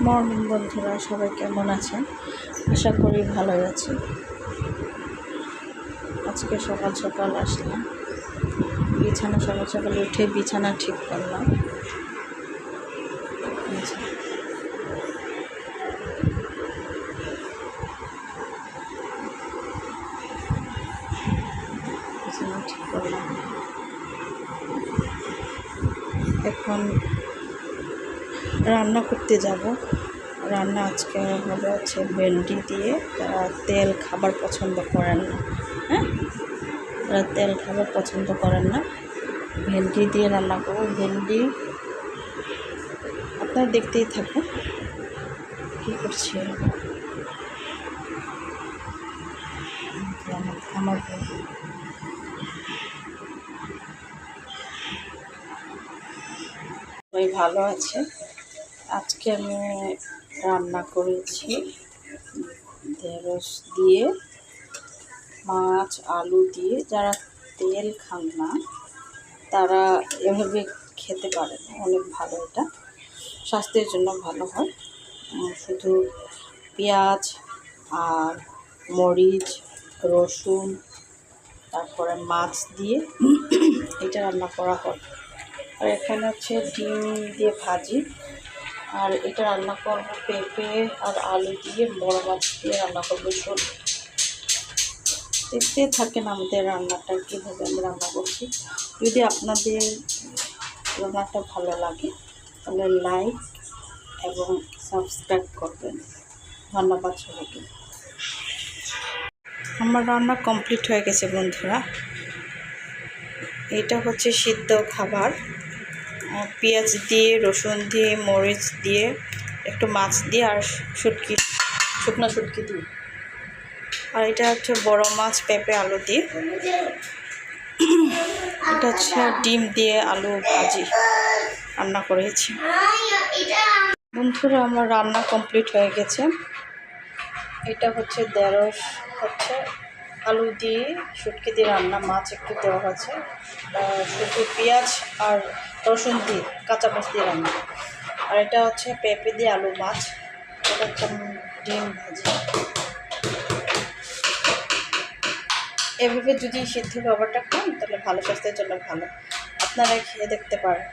Morning বন্ধুরা, সবাই কেমন আছেন? আশা করি ভালোই আছেন। আজকে সকাল সকাল আসলাম, সকাল সকাল উঠে বিছানা ঠিক করলাম। বিছানা ঠিক করলাম। এখন রান্না করতে যাব। রান্না আজকে হবে হচ্ছে ভেন্ডি দিয়ে। তেল খাবার পছন্দ করেন না, হ্যাঁ, তেল খাবার পছন্দ করেন না। ভেন্ডি দিয়ে রান্না করব। ভেন্ডি আপনারা দেখতেই থাকুন কী করছি। আমার সবাই ভালো আছে। আজকে আমি রান্না করেছি ঢেঁড়স দিয়ে, মাছ আলু দিয়ে। যারা তেল খান না তারা এভাবে খেতে পারেন, অনেক ভালো, এটা স্বাস্থ্যের জন্য ভালো হয়। শুধু পেঁয়াজ আর মরিচ, রসুন, তারপরে মাছ দিয়ে এটা রান্না করা হয়। আর এখানে হচ্ছে ডিম দিয়ে ভাজি। আর এটা রান্না করবো পেঁপে আর আলু দিয়ে, বড় মাছ দিয়ে রান্না করবো। দেখতে থাকেন আমাদের রান্নাটা, কীভাবে আমি রান্না করছি। যদি আপনাদের রান্নাটা ভালো লাগে তাহলে লাইক এবং সাবস্ক্রাইব করবেন। ধন্যবাদ সবাইকে। আমার রান্না কমপ্লিট হয়ে গেছে বন্ধুরা। এটা হচ্ছে সিদ্ধ খাবার, পেঁয়াজ দিয়ে, রসুন দিয়ে, মরিচ দিয়ে, একটু মাছ দিয়ে, আর শুকনো শুটকি দিয়ে। আর এটা হচ্ছে বড় মাছ, পেঁপে আলু দিয়ে। এটা হচ্ছে ডিম দিয়ে আলু ভাজি রান্না করেছি। বন্ধুরা, আমার রান্না কমপ্লিট হয়ে গেছে। এটা হচ্ছে ঢেঁড়স, হচ্ছে আলু দিয়ে শুটকি দিয়ে রান্না, মাছ একটু দেওয়া আছে, শুধু পেঁয়াজ আর রসুন দিয়ে, কাঁচা মাছ দিয়ে রান্না। আর এটা হচ্ছে পেঁপে দিয়ে আলু মাছ, এটা হচ্ছে ডিম ভাজি। এভাবে যদি সিদ্ধ খাবারটা খান তাহলে ভালো, স্বাস্থ্যের জন্য ভালো। আপনারা খেয়ে দেখতে পারেন।